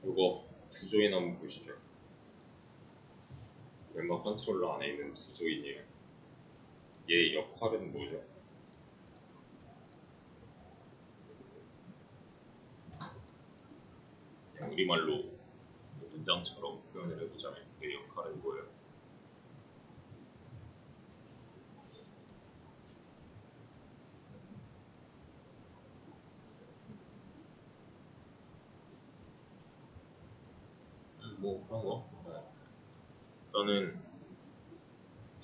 이거 주조인 한번 보시죠. 멤버 컨트롤러 안에 있는 주조인이에요. 얘 역할은 뭐죠? 그냥 우리말로 문장처럼 표현을 해보자면 얘 역할은 뭐예요? 뭐 그런 거? 저는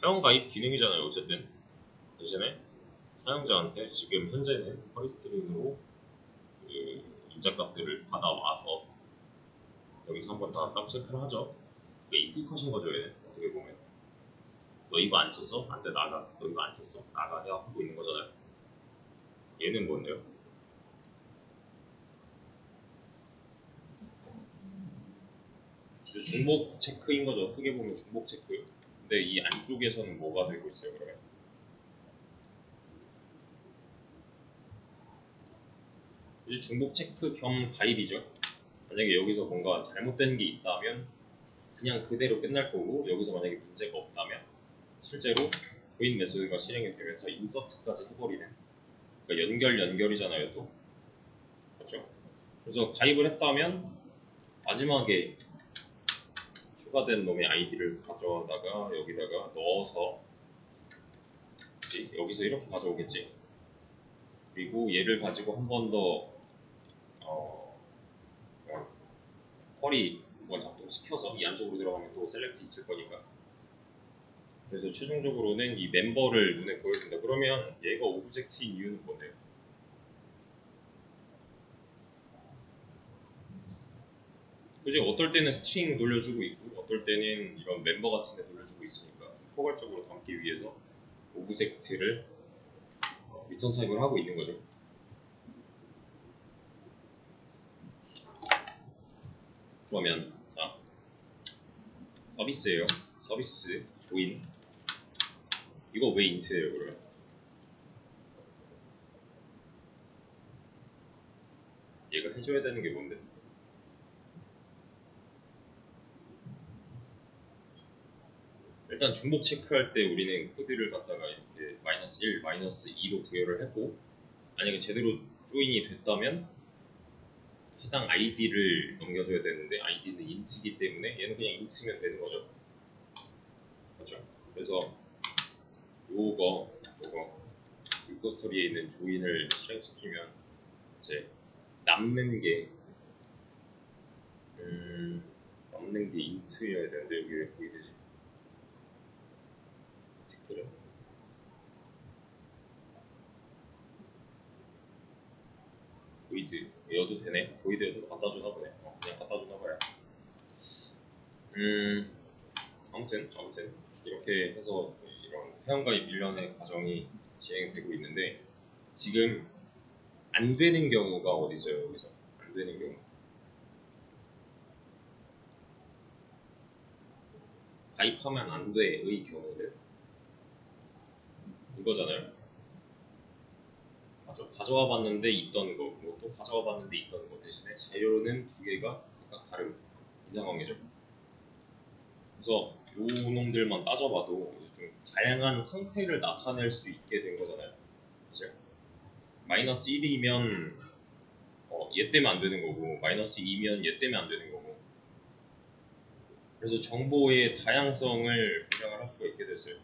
회원가입 기능이잖아요. 어쨌든 대신에 사용자한테 지금 현재는 허리스트링으로 그 인자값들을 받아와서 여기서 한번 다 싹 체크를 하죠. 이게 인풋컷인 거죠. 얘는 어떻게 보면 너 이거 안 쳤어? 안 돼 나가. 너 이거 안 쳤어? 나가. 해야 하고 있는 거잖아요. 얘는 뭔데요? 중복 체크인 거죠. 어떻게 보면 중복 체크. 근데 이 안쪽에서는 뭐가 되고 있어요, 그러면? 이제 중복 체크 겸 가입이죠. 만약에 여기서 뭔가 잘못된 게 있다면 그냥 그대로 끝날 거고, 여기서 만약에 문제가 없다면 실제로 조인 메소드가 실행이 되면서 인서트까지 해버리는, 그러니까 연결이잖아요, 또. 그렇죠? 그래서 가입을 했다면 마지막에 추가된 놈의 아이디를 가져다가 여기다가 넣어서 여기서 이렇게 가져오겠지. 그리고 얘를 가지고 한 번 더 쿼리 뭐 작동시켜서 이 안쪽으로 들어가면 또 셀렉트 있을 거니까. 그래서 최종적으로는 이 멤버를 눈에 보여준다. 그러면 얘가 오브젝트인 이유는 뭔데요? 그지? 어떨 때는 스트링 돌려주고 있고 어떨 때는 이런 멤버 같은 데 돌려주고 있으니까 좀 포괄적으로 담기 위해서 오브젝트를 리턴 타입을 하고 있는 거죠. 그러면 자, 서비스예요. 서비스 조인. 이거 왜 인트예요, 그러면? 얘가 해줘야 되는 게 뭔데? 일단 중복 체크할 때 우리는 코드를 갖다가 이렇게 -1, -2로 부여를 했고, 만약에 제대로 조인이 됐다면 해당 아이디를 넘겨줘야 되는데 아이디는 인트이기 때문에 얘는 그냥 인트면 되는 거죠. 그렇죠? 그래서 요거 리포스토리에 있는 조인을 실행시키면 이제 남는 게 인트여야 되는데 여기 왜 보게 되지? 티크를 보이드 여도 되네. 보이드여도 갖다 주나 보네. 그냥 갖다 주나 봐요. 아무튼 이렇게 해서 이런 회원가입 일련의 과정이 진행되고 있는데, 지금 안 되는 경우가 어디 있어요? 여기서 안 되는 경우, 가입하면 안 돼의 경우는 이거잖아요. 맞죠? 가져와 봤는데 있던 거, 또 가져와 봤는데 있던 거 대신에 재료는 두 개가 각각 다른 이 상황이죠. 그래서 요 놈들만 따져봐도 이제 좀 다양한 상태를 나타낼 수 있게 된 거잖아요. 그죠? -1이면 얘 때문에 안 되는 거고, -2면 얘 때문에 안 되는 거고. 그래서 정보의 다양성을 보장을 할 수가 있게 됐어요.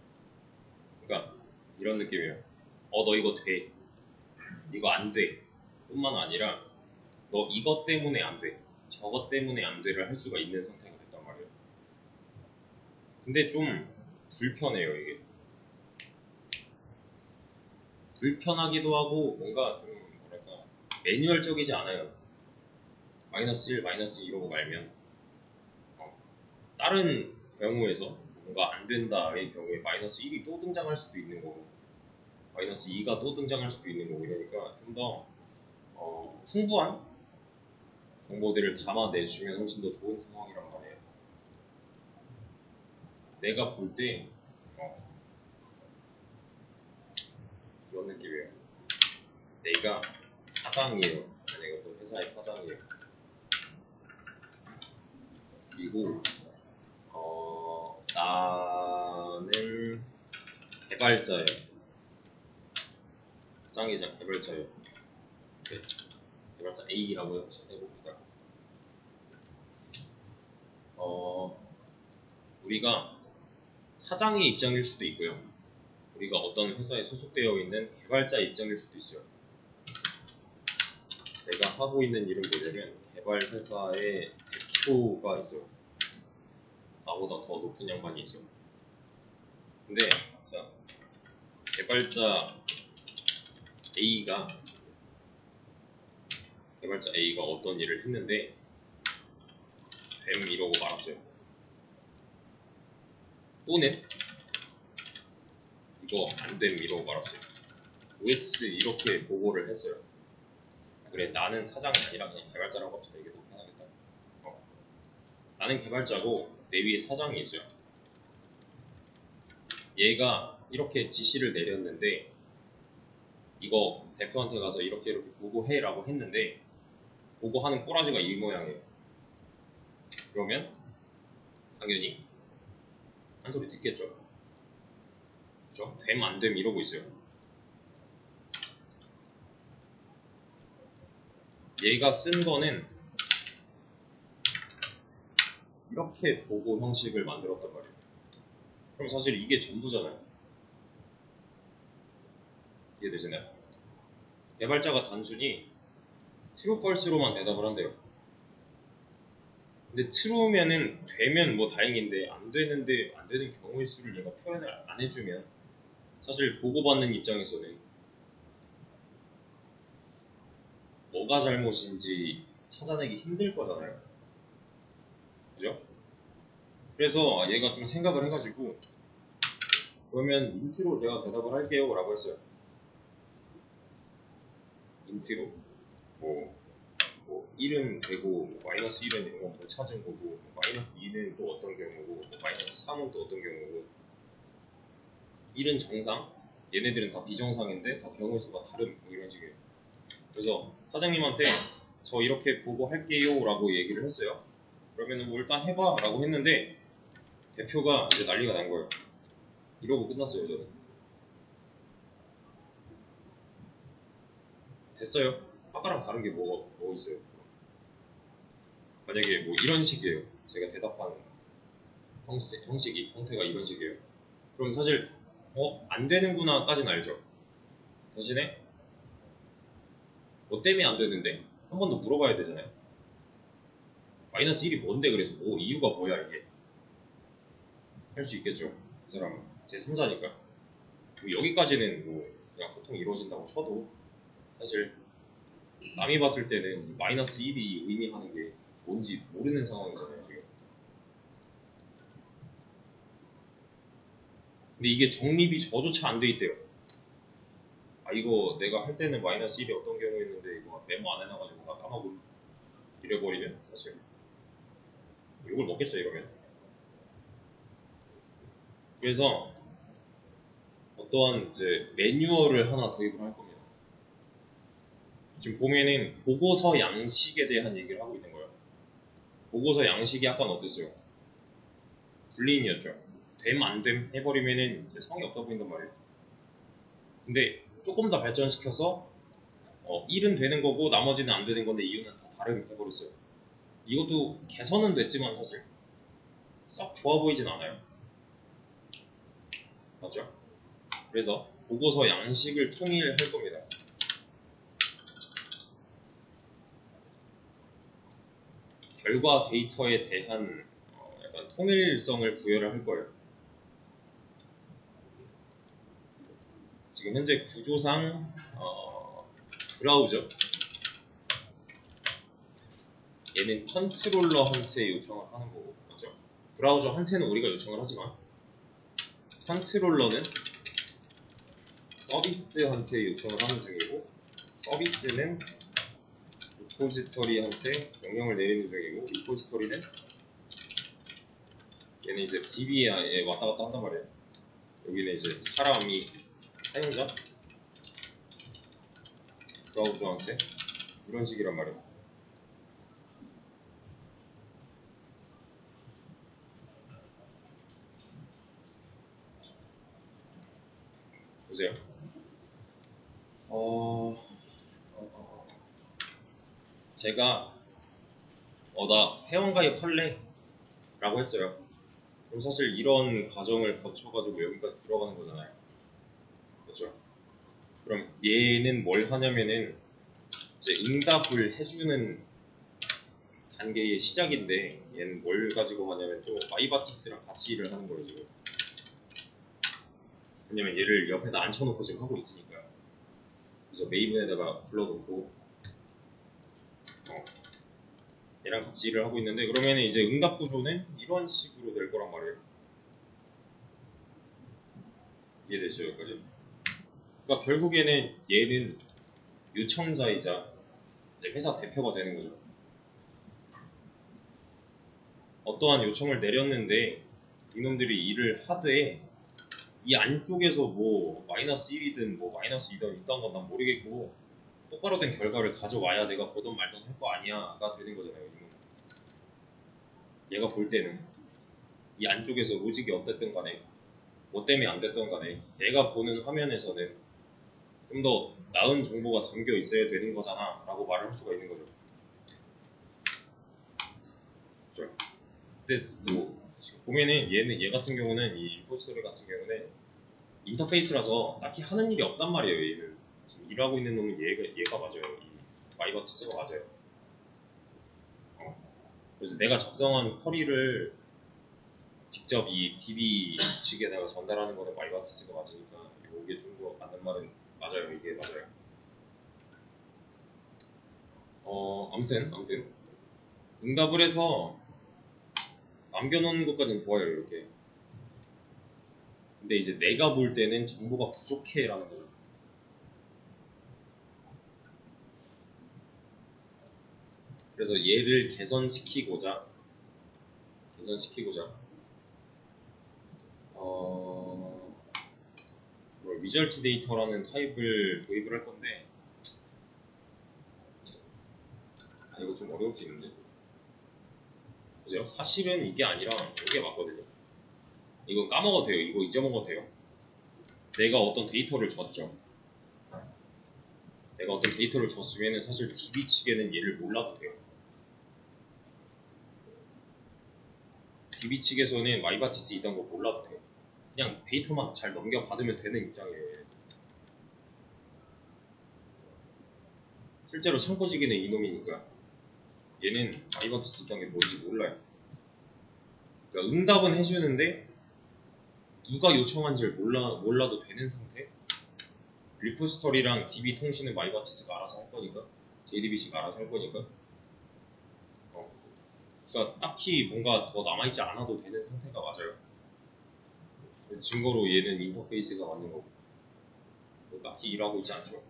그러니까 이런 느낌이에요. 너 이거 돼. 이거 안 돼. 뿐만 아니라 너 이것 때문에 안 돼. 저것 때문에 안 돼를 할 수가 있는 상태가 됐단 말이에요. 근데 좀 불편해요, 이게. 불편하기도 하고 뭔가 좀 뭐랄까 매뉴얼적이지 않아요. -1, -2 이러고 말면 다른 경우에서 뭔가 안 된다의 경우에 -1이 또 등장할 수도 있는 거고 -2가 또 등장할 수도 있는 거고, 이러니까 좀 더 풍부한 정보들을 담아내주면 훨씬 더 좋은 상황이란 말이에요. 내가 볼 때 이런 느낌이에요. 내가 사장이에요. 만약에 또 회사의 사장이에요. 그리고 나는 개발자예요. 짱이자 개발자예요. 네. 개발자 A라고 해봅시다. 우리가 사장의 입장일 수도 있고요. 우리가 어떤 회사에 소속되어 있는 개발자 입장일 수도 있어요. 내가 하고 있는 일은 뭐냐면 개발 회사의 대표가 있어요. 나보다 더 높은 양반이 있어요. 근데 자, 개발자 A가 어떤 일을 했는데 뱀 이러고 말았어요. 또는 이거 안됨 이러고 말았어요. OX 이렇게 보고를 했어요. 그래, 나는 사장이 아니라 그냥 개발자라고 합시다. 이게 더 편하겠다. 나는 개발자고 내 위에 사장이 있어요. 얘가 이렇게 지시를 내렸는데 이거 대표한테 가서 이렇게 보고해 라고 했는데 보고하는 꼬라지가 이 모양이에요. 그러면 당연히 한 소리 듣겠죠. 그죠? 됨 안 됨 이러고 있어요. 얘가 쓴 거는 이렇게 보고 형식을 만들었단 말이에요. 그럼 사실 이게 전부잖아요. 이해되시나요? 개발자가 단순히 true, false로만 대답을 한대요. 근데 true면은 되면 뭐 다행인데 안 되는 경우의 수를 얘가 표현을 안 해주면 사실 보고받는 입장에서는 뭐가 잘못인지 찾아내기 힘들 거잖아요. 그죠? 그래서 얘가 좀 생각을 해가지고 그러면 인트로 제가 대답을 할게요 라고 했어요. 인트로 뭐 1은 되고 뭐 마이너스 1은 이런 건 못 찾은 거고 뭐 마이너스 2는 또 어떤 경우고 뭐 마이너스 3은 또 어떤 경우고 1은 정상 얘네들은 다 비정상인데 다 경우의 수가 다름 뭐 이런 식이에요. 그래서 사장님한테 저 이렇게 보고 할게요 라고 얘기를 했어요. 그러면 뭐 일단 해봐 라고 했는데 대표가 이제 난리가 난 거예요. 이러고 끝났어요. 저는 됐어요. 아까랑 다른 게 뭐 있어요. 만약에 뭐 이런 식이에요. 제가 대답하는 형태가 이런 식이에요. 그럼 사실 안 되는구나 까지는 알죠. 대신에 뭐 때문에 안 되는데 한 번 더 물어봐야 되잖아요. 마이너스 1이 뭔데 그래서 뭐 이유가 뭐야 이게 할 수 있겠죠. 그 사람은 제 3자니까 여기까지는 뭐 그냥 소통이 이루어진다고 쳐도 사실 남이 봤을 때는 마이너스 1이 의미하는 게 뭔지 모르는 상황이잖아요 지금. 근데 이게 정립이 저조차 안 돼 있대요. 이거 내가 할 때는 마이너스 1이 어떤 경우였는데 이거 메모 안 해놔가지고 나 까먹고 이래버리면 사실 욕을 먹겠죠 이러면. 그래서 어떠한 이제 매뉴얼을 하나 도입을 할 겁니다. 지금 보면은 보고서 양식에 대한 얘기를 하고 있는 거예요. 보고서 양식이 약간 어땠어요? 불리인이었죠. 됨 안 됨 해버리면은 이제 성이 없어 보인단 말이에요. 근데 조금 더 발전시켜서 1은 되는 거고 나머지는 안 되는 건데 이유는 다 다르게 해버렸어요. 이것도 개선은 됐지만 사실 썩 좋아 보이진 않아요. 맞죠? 그래서 보고서 양식을 통일할 겁니다. 결과 데이터에 대한 약간 통일성을 부여를 할 거예요. 지금 현재 구조상 브라우저 얘는 컨트롤러한테 요청을 하는 거고 맞죠? 브라우저한테는 우리가 요청을 하지만 컨트롤러는 서비스한테 요청을 하는 중이고 서비스는 리포지터리한테 명령을 내리는 중이고 리포지터리는 얘는 이제 DB에 왔다 갔다 한단 말이에요. 여기는 이제 사람이 사용자 브라우저한테 이런 식이란 말이에요. 보세요. 제가 나 회원가입 할래 라고 했어요. 그럼 사실 이런 과정을 거쳐가지고 여기까지 들어가는 거잖아요. 그렇죠? 그럼 얘는 뭘 하냐면은 이제 응답을 해주는 단계의 시작인데, 얘는 뭘 가지고 하냐면 또 마이바티스랑 같이 일을 하는 거예요 지금. 왜냐면 얘를 옆에다 앉혀놓고 지금 하고 있으니까요. 그래서 메이븐에다가 불러놓고 얘랑 같이 일을 하고 있는데, 그러면 이제 응답 구조는 이런 식으로 될 거란 말이에요. 이해되죠 여기까지? 그러니까 결국에는 얘는 요청자이자 이제 회사 대표가 되는 거죠. 어떠한 요청을 내렸는데 이놈들이 일을 하되 이 안쪽에서 뭐 마이너스 1이든 뭐 마이너스 2든 이딴 건 난 모르겠고 똑바로 된 결과를 가져와야 내가 보던 말던 할 거 아니야가 되는 거잖아요. 이놈. 얘가 볼 때는 이 안쪽에서 로직이 어땠든 간에 뭐 때문에 안 됐던 간에 내가 보는 화면에서는 좀 더 나은 정보가 담겨 있어야 되는 거잖아 라고 말을 할 수가 있는 거죠. 그렇죠? 근데 뭐 지금 보면은 얘 같은 경우는 이 임포스터들 같은 경우는 인터페이스라서 딱히 하는 일이 없단 말이에요. 얘는 지금 일하고 있는 놈은 얘가 맞아요. 이 마이버티스가 맞아요. 그래서 내가 작성한 쿼리를 직접 이 DB 측에다가 전달하는 거는 마이버티스가 맞으니까 이게 좀 더 맞는 말은 맞아요. 이게 맞아요. 아무튼 응답을 해서 남겨놓는 것까지는 좋아요. 이렇게. 근데 이제 내가 볼 때는 정보가 부족해라는 거죠. 그래서 얘를 개선시키고자 리절트 데이터라는 타입을 도입을 할 건데, 이거 좀 어려울 수 있는데. 보세요. 사실은 이게 아니라 이게 맞거든요. 이거 까먹어도 돼요. 이거 잊어먹어도 돼요. 내가 어떤 데이터를 줬죠. 내가 어떤 데이터를 줬으면 사실 DB 측에는 얘를 몰라도 돼요. DB 측에서는 마이바티스 이딴 거 몰라도 돼요. 그냥 데이터만 잘 넘겨받으면 되는 입장이에요. 실제로 창고지기는 이놈이니까 얘는 마이바티스 이딴 게 뭔지 몰라요. 그러니까 응답은 해주는데 누가 요청한지를 몰라도 되는 상태. 리포스터리랑 DB 통신은 마이바티스가 알아서 할 거니까, JDBC가 알아서 할 거니까. 그러니까 딱히 뭔가 더 남아있지 않아도 되는 상태가 맞아요. 증거로 얘는 인터페이스가 맞는 거고 딱히 일하고 있지 않죠.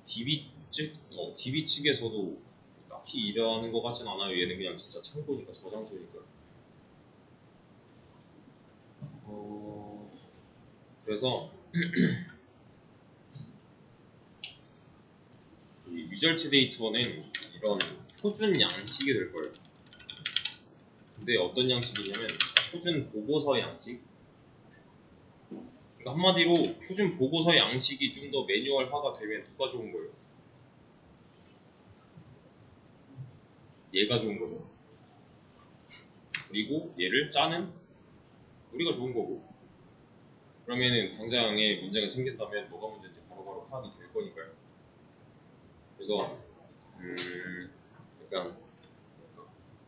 DB 측에서도 딱히 일하는 것 같진 않아요. 얘는 그냥 진짜 창고니까, 저장소니까. 그래서 이 리절트 데이터는 이런 표준 양식이 될 거예요. 근데 어떤 양식이냐면 표준 보고서 양식. 그러니까 한마디로 표준 보고서 양식이 좀 더 매뉴얼화가 되면 누가 좋은 거예요? 얘가 좋은 거죠. 그리고 얘를 짜는 우리가 좋은 거고. 그러면은 당장에 문제가 생긴다면 뭐가 문제인지 바로바로 파악이 될 거니까요. 그래서 약간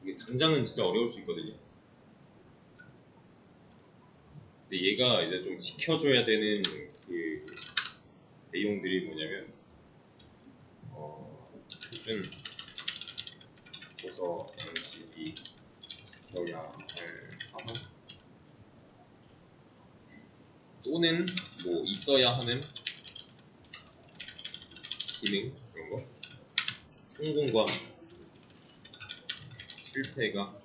이게 당장은 진짜 어려울 수 있거든요. 근데 얘가 이제 좀 지켜줘야 되는 그 내용들이 뭐냐면 표준 보고서 양식이 지켜야 할 사항 또는 뭐 있어야 하는 기능 이런 거, 성공과 실패가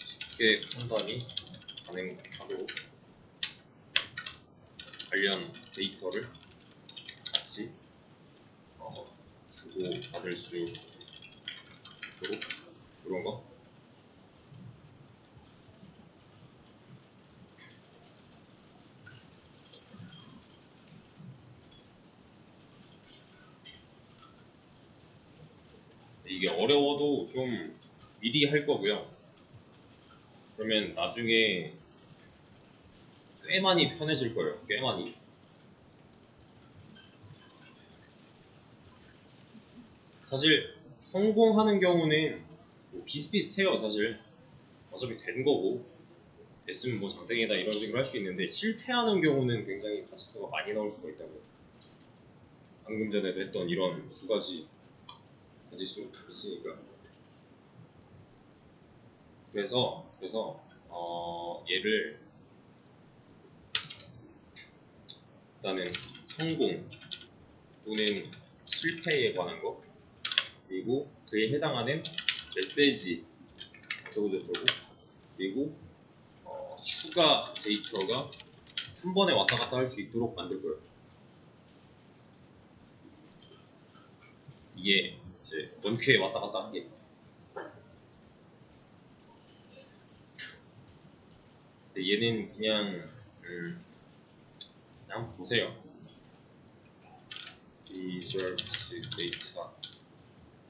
쉽게 판단이 가능하도록 관련 데이터를 같이 주고 받을 수 있도록 그런 거. 이게 어려워도 좀 미리 할 거고요. 그러면 나중에 꽤 많이 편해질 거예요. 꽤 많이. 사실 성공하는 경우는 뭐 비슷비슷해요. 사실 어차피 된 거고 됐으면 뭐 장땡이다 이런 식으로 할 수 있는데 실패하는 경우는 굉장히 가지수가 많이 나올 수가 있다고. 방금 전에도 했던 이런 두 가지 가지수 있으니까. 그래서 얘를 일단은 성공 또는 실패에 관한 거, 그리고 그에 해당하는 메시지 어쩌고저쩌고, 그리고 추가 데이터가 한 번에 왔다 갔다 할 수 있도록 만들 거예요. 이게 이제 원큐에 왔다 갔다 하게. 근데 얘는 그냥 보세요. result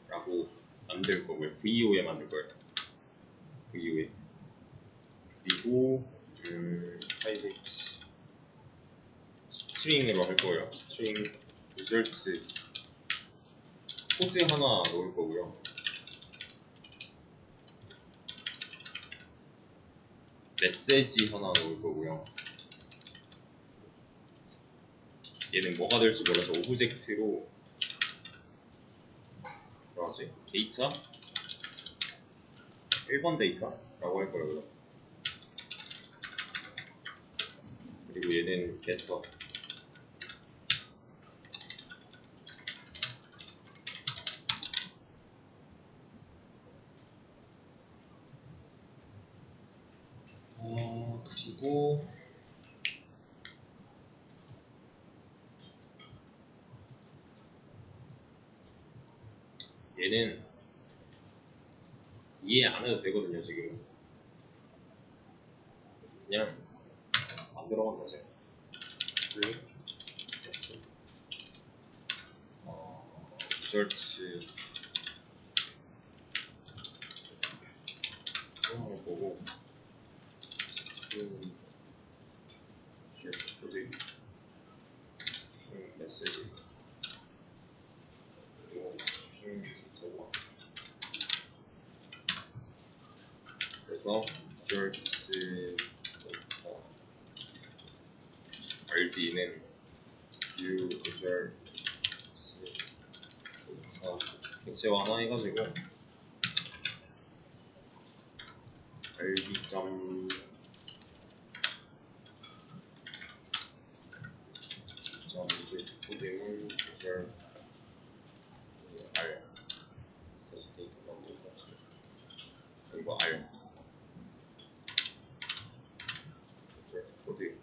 data라고 만들 거고요. VO에 만들 거예요. VO에. 그리고 private 스트링으로 할 거예요. 스트링 results 코드 하나 넣을 거고요. 메시지 하나 넣을 거고요. 얘는 뭐가 될지 몰라서 오브젝트로 뭐라지? 데이터? 1번 데이터라고 할 거예요. 그리고 얘는 getter. 그리고 얘는 이해 안 해도 되거든요. 지금 그냥 만들어만 보세요. results 이런 거 보고 코드 메시지 그리고 스트링 데이터가 그래서 results 데이터 RD는 view results 데이터 객체화하나 해가지고 rd 점 코딩은 visual r 메시지 데이터 만들고 그리고 r 코드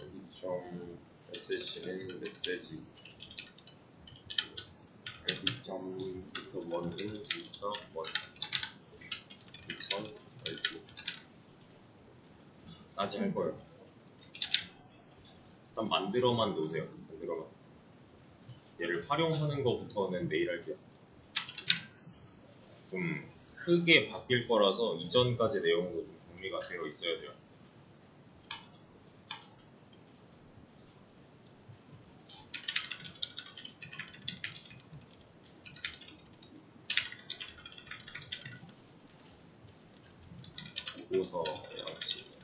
여기 점 메시지는 메시지 rd 점 데이터 1은 데이터 1 2천 rd 까지 할 거예요. 일단 만들어만 놓으세요. 만들어만. 얘를 활용하는 것부터는 내일 할게요. 좀 크게 바뀔 거라서 이전까지 내용도 좀 정리가 되어 있어야 돼요. 보고서 양식